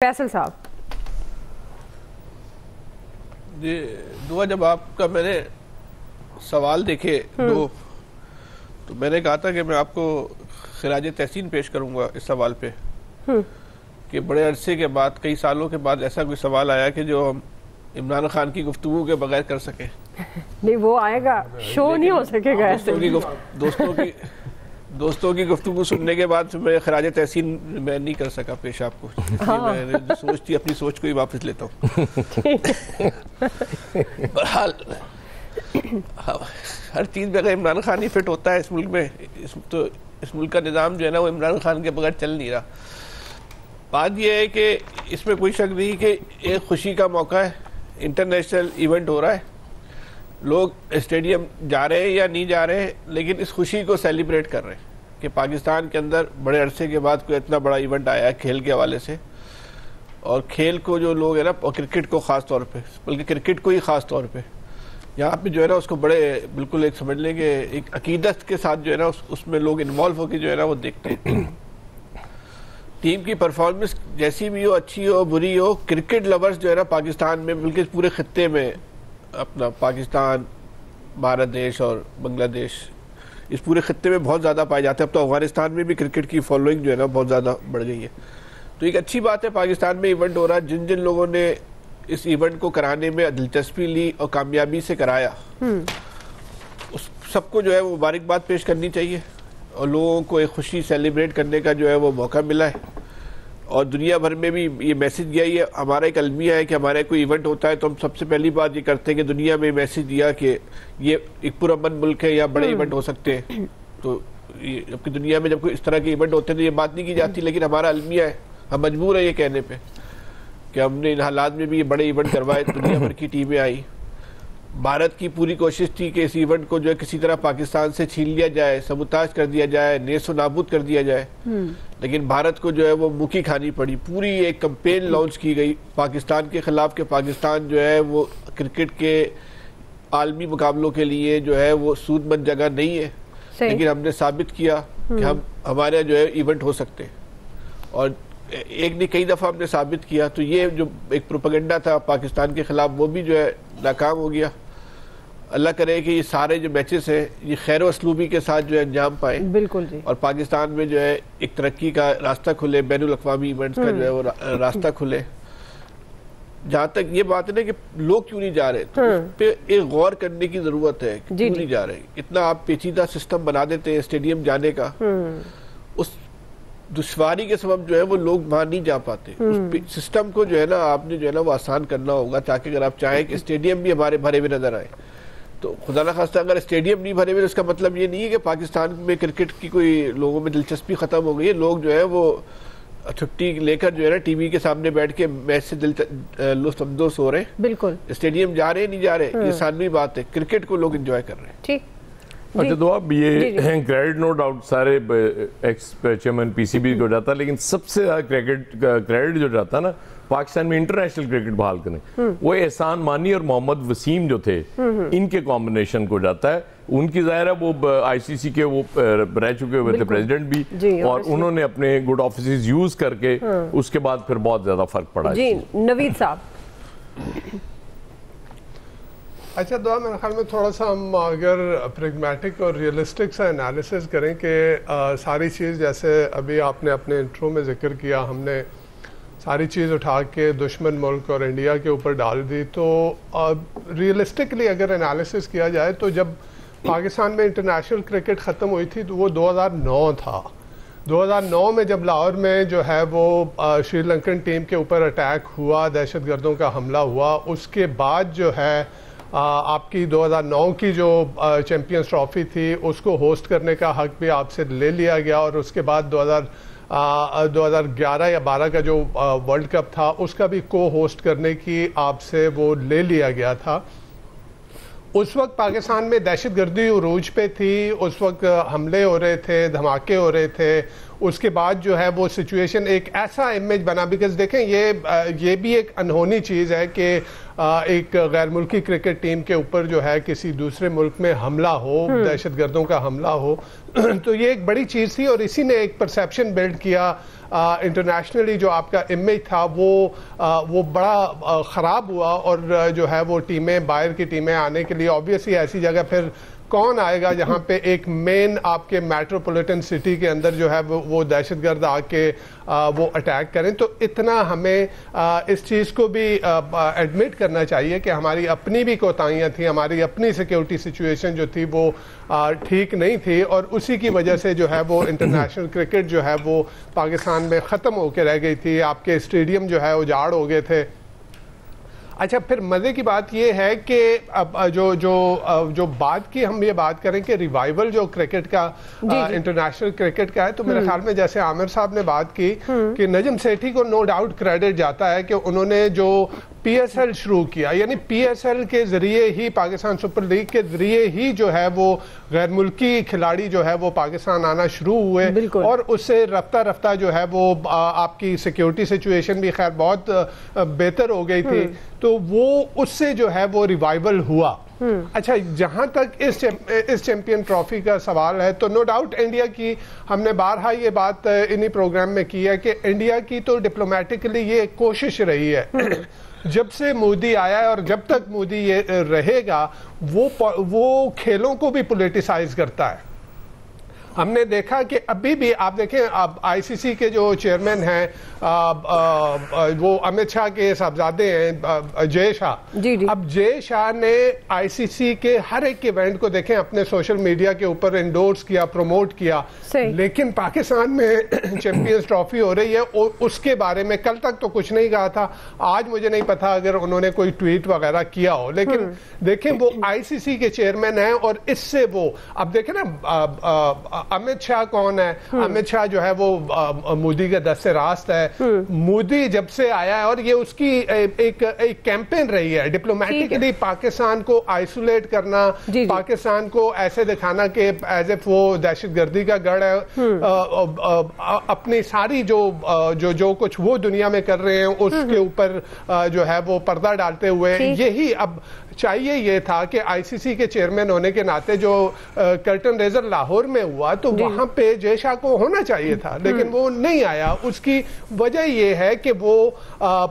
فیصل صاحب جی دعا، جب آپ کا میں نے سوال دیکھے دو تو میں نے کہا تھا کہ میں آپ کو خراج تحسین پیش کروں گا اس سوال پہ کہ بڑے عرصے کے بعد، کئی سالوں کے بعد ایسا کوئی سوال آیا کہ جو ہم عمران خان کی گفتگو کے بغیر کر سکیں. نہیں وہ آئے گا، شو نہیں ہو سکے گا ایسے. دوستوں کی گفتگو سننے کے بعد میں خراج تحسین میں نہیں کر سکا پیش آپ کو. میں سوچ تھی، اپنی سوچ کو ہی واپس لیتا ہوں. بہرحال ہر چیز بغیر عمران خان ہی فٹ ہوتا ہے اس ملک میں. تو اس ملک کا نظام جو ہے نا وہ عمران خان کے بغیر چل نہیں رہا. بات یہ ہے کہ اس میں کوئی شک نہیں کہ ایک خوشی کا موقع ہے، انٹرنیشنل ایونٹ ہو رہا ہے، لوگ اسٹیڈیم جا رہے ہیں یا نہیں جا رہے ہیں، لیکن اس خوشی کو سیلیبریٹ کر رہے ہیں کہ پاکستان کے اندر بڑے عرصے کے بعد کوئی اتنا بڑا ایونٹ آیا ہے کھیل کے حوالے سے. اور کھیل کو جو لوگ ہیں نا، کرکٹ کو خاص طور پہ، بلکہ کرکٹ کو ہی خاص طور پہ یہاں پہ جو ہے نا اس کو بڑے بالکل ایک سمجھ لیں کہ ایک عقیدت کے ساتھ جو ہے نا اس میں لوگ انوالو ہو کے جو ہے نا وہ دیکھتے ہیں. ٹیم کی پرفارمنس جیسی بھی ہو، اچھی ہو بری ہو، کرکٹ لورز جو ہے نا پاکستان میں، بلکہ پورے خطے میں، اپنا پاکستان، بھارت دیش اور بنگلہ دیش، اس پورے خطے میں بہت زیادہ پائے جاتے ہیں. اب تو افغانستان میں بھی کرکٹ کی فالوئنگ جو ہے نا بہت زیادہ بڑھ گئی ہے. تو ایک اچھی بات ہے پاکستان میں ایونٹ ہو رہا ہے. جن جن لوگوں نے اس ایونٹ کو کرانے میں دلچسپی لی اور کامیابی سے کرایا، اس سب کو جو ہے وہ مبارکباد پیش کرنی چاہیے، اور لوگوں کو ایک خوشی سیلیبریٹ کرنے کا جو ہے وہ موقع ملا ہے. اور دنیا بھر میں بھی یہ میسج گیا. یہ ہمارا ایک المیہ ہے کہ ہمارا کوئی ایونٹ ہوتا ہے تو ہم سب سے پہلی بات یہ کرتے ہیں کہ دنیا میں میسج دیا کہ یہ ایک پرامن ملک ہے، یا بڑے ایونٹ ہو سکتے ہیں. تو جبکہ دنیا میں جب کوئی اس طرح کے ایونٹ ہوتے ہیں تو یہ بات نہیں کی جاتی، لیکن ہمارا المیہ ہے، ہم مجبور ہیں یہ کہنے پہ کہ ہم نے ان حالات میں بھی یہ بڑے ایونٹ کروائے. دنیا بھر کی ٹیمیں آئی. بھارت کی پوری کوشش تھی کہ اس ایونٹ کو جو ہے کسی طرح پاکستان سے چھین لیا جائے، سبوتاژ کر دیا جائے، نیست و نابود کر دیا جائے. لیکن بھارت کو جو ہے وہ مکی کھانی پڑی. پوری ایک کمپین لانچ کی گئی پاکستان کے خلاف کہ پاکستان جو ہے وہ کرکٹ کے عالمی مقابلوں کے لیے جو ہے وہ سود مند جگہ نہیں ہے. لیکن ہم نے ثابت کیا کہ ہمارے جو ہے ایونٹ ہو سکتے ہیں، اور ایک نہیں کئی دفعہ ہم نے ثابت کیا. تو یہ جو ایک پروپیگنڈا تھا پاکستان کے خلاف وہ بھی جو ہے ناکام ہو گیا. اللہ کرے کہ یہ سارے جو میچز ہیں یہ خیر و اسلوبی کے ساتھ جو ہے انجام پائیں. بالکل جی. اور پاکستان میں جو ہے ایک ترقی کا راستہ کھلے، بین الاقوامی ایونٹس کا جو ہے وہ راستہ کھلے. جہاں تک یہ بات ہے نا کہ لوگ کیوں نہیں جا رہے، تو اس پہ ایک غور کرنے کی ضرورت ہے کہ کیوں نہیں جا رہے. اتنا آپ پیچیدہ سسٹم بنا دیتے ہیں اسٹیڈیم جانے کا، اس دشواری کے سبب جو ہے وہ لوگ وہاں نہیں جا پاتے. اس سسٹم کو جو ہے نا آپ نے جو ہے نا وہ آسان کرنا ہوگا، تاکہ اگر آپ چاہیں کہ اسٹیڈیم بھی ہمارے بھرے ہوئے نظر آئے. تو خدا نخواستہ اگر اسٹیڈیم نہیں بھرے ہوئے اس کا مطلب یہ نہیں ہے کہ پاکستان میں کرکٹ کی کوئی لوگوں میں دلچسپی ختم ہو گئی ہے. لوگ جو ہے وہ چھٹی لے کر جو ہے نا ٹی وی کے سامنے بیٹھ کے میچ سے لطف اندوز ہو رہے ہیں. بالکل. اسٹیڈیم جا رہے ہیں نہیں جا رہے، یہ ثانوی بات ہے. کرکٹ کو لوگ انجوائے کر رہے ہیں. ٹھیک. اچھا تو اب یہ کریڈٹ نو ڈاؤٹ سارے ex chairman P C B کو جاتا ہے، لیکن سب سے زیادہ کریڈٹ جو جاتا ہے نا پاکستان میں انٹرنیشنل کرکٹ بحال کرنے، وہ احسان مانی اور محمد وسیم جو تھے ان کے کمبینیشن کو جاتا ہے. ان کی ظاہر ہے وہ آئی سی سی کے وہ رہ چکے ہوئے تھے پریزیڈنٹ بھی، اور انہوں نے اپنے گڈ آفیسز یوز کر کے اس کے بعد پھر بہت زیادہ فرق پڑا. جی نوید صاحب. اچھا دعا، میرے خیال میں تھوڑا سا ہم اگر پریگمیٹک اور ریئلسٹک سا انالیسس کریں کہ ساری چیز جیسے ابھی آپ نے اپنے انٹرو میں ذکر کیا، ہم نے ساری چیز اٹھا کے دشمن ملک اور انڈیا کے اوپر ڈال دی. تو ریئلسٹکلی اگر انالیسس کیا جائے تو جب پاکستان میں انٹرنیشنل کرکٹ ختم ہوئی تھی تو وہ 2009 تھا. 2009 میں جب لاہور میں جو ہے وہ شری لنکن ٹیم کے اوپر اٹیک ہوا، دہشت گردوں کا حملہ ہوا، اس کے بعد جو ہے آپ کی 2009 کی جو چیمپئنز ٹرافی تھی اس کو ہوسٹ کرنے کا حق بھی آپ سے لے لیا گیا، اور اس کے بعد 2011 یا 12 کا جو ورلڈ کپ تھا اس کا بھی کو ہوسٹ کرنے کی آپ سے وہ لے لیا گیا تھا. اس وقت پاکستان میں دہشت گردی عروج پہ تھی، اس وقت حملے ہو رہے تھے، دھماکے ہو رہے تھے، اس کے بعد جو ہے وہ سچویشن ایک ایسا امیج بنا, بیکاز دیکھیں یہ بھی ایک انہونی چیز ہے کہ ایک غیر ملکی کرکٹ ٹیم کے اوپر جو ہے کسی دوسرے ملک میں حملہ ہو, دہشت گردوں کا حملہ ہو, تو یہ ایک بڑی چیز تھی اور اسی نے ایک پرسیپشن بلڈ کیا. انٹرنیشنلی جو آپ کا امیج تھا وہ بڑا خراب ہوا, اور جو ہے وہ ٹیمیں, باہر کی ٹیمیں آنے کے لیے آبویسلی ایسی جگہ پھر کون آئے گا جہاں پہ ایک مین آپ کے میٹروپولیٹن سٹی کے اندر جو ہے وہ دہشت گرد آ کے وہ اٹیک کریں. تو اتنا ہمیں اس چیز کو بھی ایڈمٹ کرنا چاہیے کہ ہماری اپنی بھی کوتاہیاں تھیں, ہماری اپنی سیکیورٹی سچویشن جو تھی وہ ٹھیک نہیں تھی, اور اسی کی وجہ سے جو ہے وہ انٹرنیشنل کرکٹ جو ہے وہ پاکستان میں ختم ہو کے رہ گئی تھی. آپ کے اسٹیڈیم جو ہے اجاڑ ہو گئے تھے. اچھا, پھر مزے کی بات یہ ہے کہ اب جو بات کی ہم یہ بات کریں کہ ریوائیول جو کرکٹ کا انٹرنیشنل کرکٹ کا ہے, تو میرے خیال میں جیسے عامر صاحب نے بات کی کہ نجم سیٹھی کو نو ڈاؤٹ کریڈٹ جاتا ہے کہ انہوں نے جو پی ایس ایل شروع کیا, یعنی پی ایس ایل کے ذریعے ہی, پاکستان سپر لیگ کے ذریعے ہی جو ہے وہ غیر ملکی کھلاڑی جو ہے وہ پاکستان آنا شروع ہوئے, اور اس سے رفتہ رفتہ جو ہے وہ آپ کی سیکیورٹی سچویشن بھی خیر بہت بہتر ہو گئی تھی, تو وہ اس سے جو ہے وہ ریوائیول ہوا. اچھا, جہاں تک اس چیمپئن ٹرافی کا سوال ہے, تو نو ڈاؤٹ انڈیا کی, ہم نے بارہا یہ بات انہی پروگرام میں کی ہے کہ انڈیا کی تو ڈپلومیٹکلی یہ کوشش رہی ہے جب سے مودی آیا ہے, اور جب تک مودی یہ رہے گا وہ کھیلوں کو بھی پولیٹیسائز کرتا ہے. ہم نے دیکھا کہ ابھی بھی آپ دیکھیں, اب آئی سی سی کے جو چیئرمین ہیں وہ امت شاہ کے صاحبزادے ہیں, جے شاہ. اب جے شاہ نے آئی سی سی کے ہر ایک ایونٹ کو دیکھیں اپنے سوشل میڈیا کے اوپر انڈورس کیا, پروموٹ کیا, لیکن پاکستان میں چیمپئنز ٹرافی ہو رہی ہے اور اس کے بارے میں کل تک تو کچھ نہیں کہا تھا. آج مجھے نہیں پتا اگر انہوں نے کوئی ٹویٹ وغیرہ کیا ہو, لیکن دیکھیں وہ آئی سی سی کے چیئرمین ہیں, اور اس سے وہ اب دیکھیں نا امت شاہ کون ہے. امت شاہ جو ہے وہ مودی کا دست راست ہے. مودی جب سے آیا ہے, اور یہ اس کی ایک کیمپین رہی ہے ڈپلومیٹکلی پاکستان کو آئسولیٹ کرنا, پاکستان کو ایسے دکھانا کہ ایز اف وہ دہشت گردی کا گڑھ ہے, اپنی ساری جو کچھ وہ دنیا میں کر رہے ہیں اس کے اوپر جو ہے وہ پردہ ڈالتے ہوئے. یہی اب چاہیے یہ تھا کہ آئی سی سی کے چیئرمین ہونے کے ناطے جو کرٹن ریزر لاہور میں ہوا تو وہاں پہ جے شاہ کو ہونا چاہیے تھا, لیکن وہ نہیں آیا. اس کی وجہ یہ ہے کہ وہ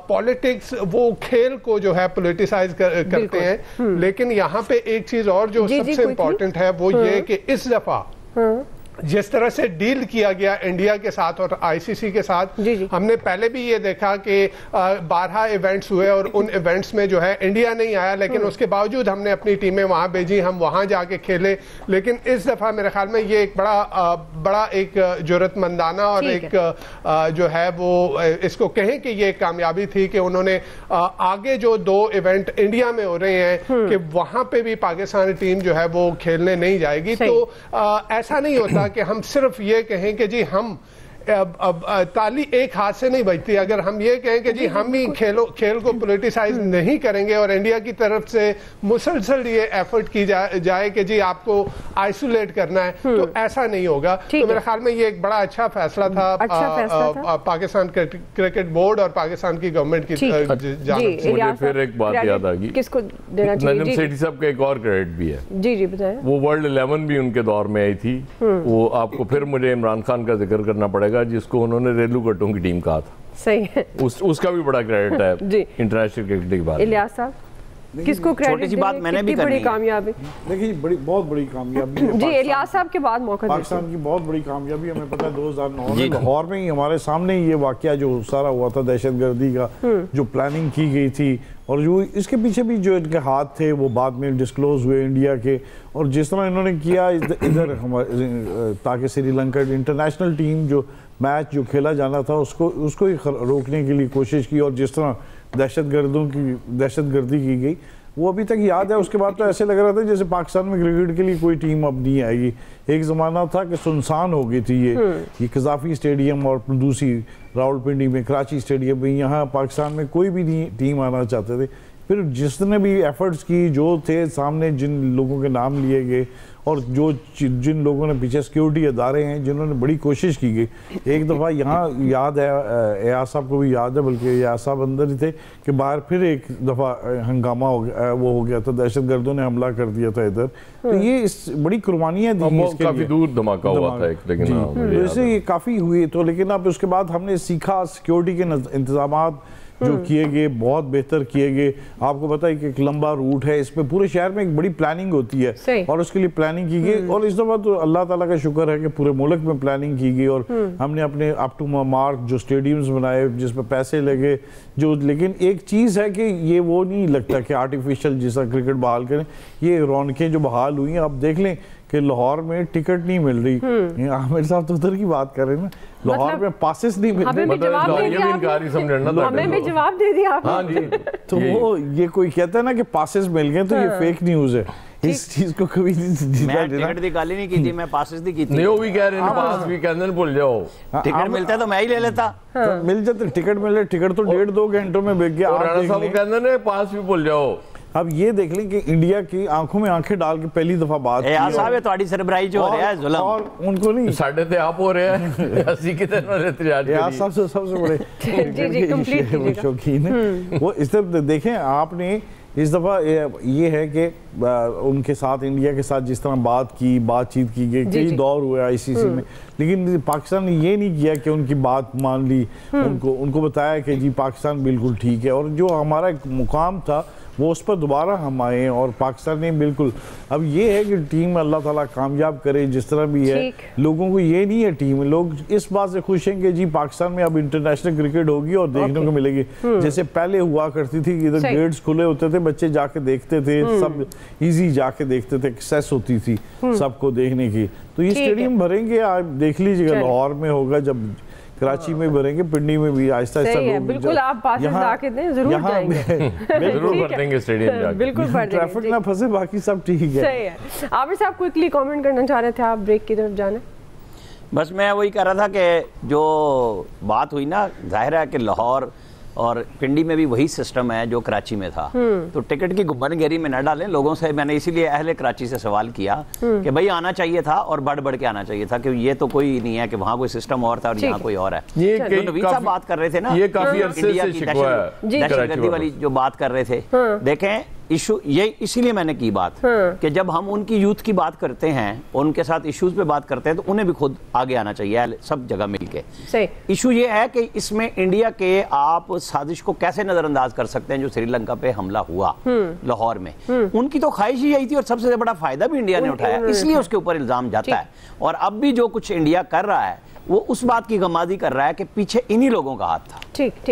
پولیٹکس, وہ کھیل کو جو ہے پولیٹیسائز کرتے ہیں. لیکن یہاں پہ ایک چیز اور جو سب سے امپورٹنٹ ہے وہ یہ کہ اس دفعہ جس طرح سے ڈیل کیا گیا انڈیا کے ساتھ اور آئی سی سی کے ساتھ, ہم نے پہلے بھی یہ دیکھا کہ 12 ایونٹس ہوئے اور ان ایونٹس میں جو ہے انڈیا نہیں آیا, لیکن اس کے باوجود ہم نے اپنی ٹیمیں وہاں بھیجی, ہم وہاں جا کے کھیلے. لیکن اس دفعہ میرے خیال میں یہ ایک بڑا ایک جرأت مندانہ اور ایک جو ہے وہ اس کو کہیں کہ یہ ایک کامیابی تھی کہ انہوں نے آگے جو 2 ایونٹ انڈیا میں ہو رہے ہیں کہ وہاں پہ بھی پاکستانی ٹیم جو ہے وہ کھیلنے نہیں جائے گی. تو ایسا نہیں ہوتا کہ ہم صرف یہ کہیں کہ جی ہم تالی ایک ہاتھ سے نہیں بجتی. اگر ہم یہ کہیں کہ جی ہم ہی کھیل کو پولیٹیسائز نہیں کریں گے اور انڈیا کی طرف سے مسلسل یہ ایفرٹ کی جائے کہ جی آپ کو آئسولیٹ کرنا ہے, تو ایسا نہیں ہوگا. تو میرے خیال میں یہ ایک بڑا اچھا فیصلہ تھا پاکستان کرکٹ بورڈ اور پاکستان کی گورنمنٹ کی جانب سے. مجھے پھر ایک بات یاد آ گئی, کس کو دینا چاہیے؟ نجم سیٹھی صاحب کا ایک اور کریڈٹ بھی ہے. جی بتائیں. وہ ورلڈ 11 بھی ان کے دور میں آئی تھی. وہ آپ کو پھر مجھے عمران خان کا ذکر کرنا پڑے گا جس کو انہوں نے ریلو کٹوں کی ٹیم کہا تھا. صحیح ہے, اس کا بھی بڑا کریڈٹ ہے انٹرنیشنل کرکٹ کے بعد. الیاس صاحب کس کو کریڈٹ دیں؟ بات میں نے بھی بڑی کامیابی. دیکھیے بہت بڑی کامیابی جی الیاس صاحب کے بعد موقع پاکستان کی بہت بڑی کامیابی. ہمیں پتہ ہے 2009 میں لاہور میں ہی ہمارے سامنے یہ واقعہ جو سارا ہوا تھا دہشت گردی کا, جو پلاننگ کی گئی تھی اور جو اس کے پیچھے بھی جو ان کے ہاتھ تھے وہ بعد میں ڈسکلوز ہوئے انڈیا کے. اور جس طرح انہوں نے کیا ادھر تاکہ سری لنکا انٹرنیشنل ٹیم جو میچ جو کھیلا جانا تھا اس کو ہی روکنے کے لیے کوشش کی, اور جس طرح دہشت گردی کی گئی وہ ابھی تک یاد ہے. اس کے بعد تو ایسے لگ رہا تھا جیسے پاکستان میں کرکٹ کے لیے کوئی ٹیم اب نہیں آئے گی. ایک زمانہ تھا کہ سنسان ہو گئی تھی یہ قذافی اسٹیڈیم اور دوسری راولپنڈی میں, کراچی اسٹیڈیم میں, یہاں پاکستان میں کوئی بھی نہیں ٹیم آنا چاہتے تھے. پھر جس نے بھی ایفرٹس کی جو تھے سامنے, جن لوگوں کے نام لیے گئے اور جو جن لوگوں نے پیچھے سیکیورٹی ادارے ہیں جنہوں نے بڑی کوشش کی گئی. ایک دفعہ یہاں یاد ہے, ایاز صاحب کو بھی یاد ہے, بلکہ ایاز صاحب اندر ہی تھے کہ باہر پھر ایک دفعہ ہنگامہ ہو گیا تھا, دہشت گردوں نے حملہ کر دیا تھا ادھر. تو یہ بڑی قربانیاں دی اس کے لیے, کافی دور دھماکہ ہوا تھا ایک, لیکن ویسے یہ کافی ہوئی تو. لیکن اب اس کے بعد ہم نے سیکھا, سیکیورٹی کے انتظامات جو کیے گئے بہت بہتر کیے گئے. آپ کو پتہ ہے کہ ایک لمبا روٹ ہے, اس پہ پورے شہر میں ایک بڑی پلاننگ ہوتی ہے اور اس کے لیے پلاننگ کی گئی. اور اس دفعہ تو اللہ تعالیٰ کا شکر ہے کہ پورے ملک میں پلاننگ کی گئی اور ہم نے اپنے اپ ٹو مارک جو اسٹیڈیمز بنائے جس پہ پیسے لگے جو. لیکن ایک چیز ہے کہ یہ وہ نہیں لگتا کہ آرٹیفیشل جیسا کرکٹ بحال کریں. یہ رونقیں جو بحال ہوئی ہیں آپ دیکھ لیں کہ لاہور میں ٹکٹ نہیں مل رہی. عامر صاحب تو ادھر کی بات کر رہے ہیں نا, لاہور میں پاسز نہیں مل رہے. ہمیں بھی جواب دے دیا آپ نے. تو وہ یہ کوئی کہتا ہے نا کہ پاسز مل گئے تو یہ فیک نیوز ہے. اس چیز کو کبھی نہیں, میں ٹکٹ دی گالی نہیں کی تھی, میں پاسز دی کی تھی. نہیں وہ بھی کہہ رہے ہیں پاس بھی کہندے بھول جاؤ, ٹکٹ ملتا ہے تو میں ہی لے لیتا. مل جاتے ٹکٹ مل رہے, ٹکٹ تو 1.5-2 گھنٹوں میں بک گیا. رانا صاحب کو کہندے نے پاس بھی بھول جاؤ. اب یہ دیکھ لیں کہ انڈیا کی آنکھوں میں آنکھیں ڈال کے پہلی دفعہ بات کی. ایاز صاحب تہاڈی سربراہی جو ہو رہا ہے ظلم, اور ان کو نہیں ساڑھے تے آپ ہو رہے ہیں اسی کی طرح احتجاج. ایاز صاحب سے سب سے بڑے شوقین ہیں وہ. اس طرح دیکھیں آپ نے اس دفعہ یہ ہے کہ ان کے ساتھ انڈیا کے ساتھ جس طرح بات چیت کی گئی, کئی دور ہوئے آئی سی سی میں, لیکن پاکستان نے یہ نہیں کیا کہ ان کی بات مان لی. ان کو بتایا کہ جی پاکستان بالکل ٹھیک ہے, اور جو ہمارا ایک مقام تھا وہ اس پر دوبارہ ہم آئے اور پاکستان نے بالکل. اب یہ ہے کہ ٹیم اللہ تعالیٰ کامیاب کرے جس طرح بھی ہے. لوگوں کو یہ نہیں ہے ٹیم, لوگ اس بات سے خوش ہیں کہ جی پاکستان میں اب انٹرنیشنل کرکٹ ہوگی اور دیکھنے کو ملے گی. جیسے پہلے ہوا کرتی تھی کہ ادھر گیٹس کھلے ہوتے تھے, بچے جا کے دیکھتے تھے, سب ایزی جا کے دیکھتے تھے, ایکسیس ہوتی تھی سب کو دیکھنے کی. تو یہ اسٹیڈیم بھریں گے, آپ دیکھ لیجیے گا لاہور میں ہوگا, جب کراچی میں بھریں گے, پنڈی میں بھی آہستہ آہستہ لوگ. بالکل آپ پاسز لا کے دیں, ضرور جائیں گے, ضرور بھر دیں گے اسٹیڈیم جا کے, بالکل بھر دیں گے. ٹریفک نہ پھنسے, باقی سب ٹھیک ہے. صحیح ہے. عامر صاحب کوئکلی کامنٹ کرنا چاہ رہے تھے آپ, بریک کی طرف جانا. بس میں وہی کہہ رہا تھا کہ جو بات ہوئی نا, ظاہر ہے کہ لاہور اور پنڈی میں بھی وہی سسٹم ہے جو کراچی میں تھا. تو ٹکٹ کی گبن گیری میں نہ ڈالیں لوگوں سے. میں نے اسی لیے اہل کراچی سے سوال کیا کہ بھائی آنا چاہیے تھا اور بڑھ کے آنا چاہیے تھا, کہ یہ تو کوئی نہیں ہے کہ وہاں کوئی سسٹم اور تھا اور یہاں کوئی اور ہے. یہ نوید صاحب بات کر رہے تھے نا, یہ کافی عرصے سے شکوہ ہے دہشت گردی والی جو بات کر رہے تھے. دیکھیں ایشو یہ اسی لیے میں نے کی بات کہ جب ہم ان کی یوتھ کی بات کرتے ہیں, ان کے ساتھ ایشوز پہ بات کرتے ہیں, تو انہیں بھی خود آگے آنا چاہیے سب جگہ مل کے. ایشو یہ ہے کہ اس میں انڈیا کے آپ سازش کو کیسے نظر انداز کر سکتے ہیں جو سری لنکا پہ حملہ ہوا لاہور میں. ان کی تو خواہش ہی یہی تھی, اور سب سے بڑا فائدہ بھی انڈیا نے اٹھایا, اس لیے اس کے اوپر الزام جاتا ہے. اور اب بھی جو کچھ انڈیا کر رہا ہے وہ اس بات کی غمازی کر رہا ہے کہ پیچھے انہی لوگوں کا ہاتھ تھا. ٹھیک.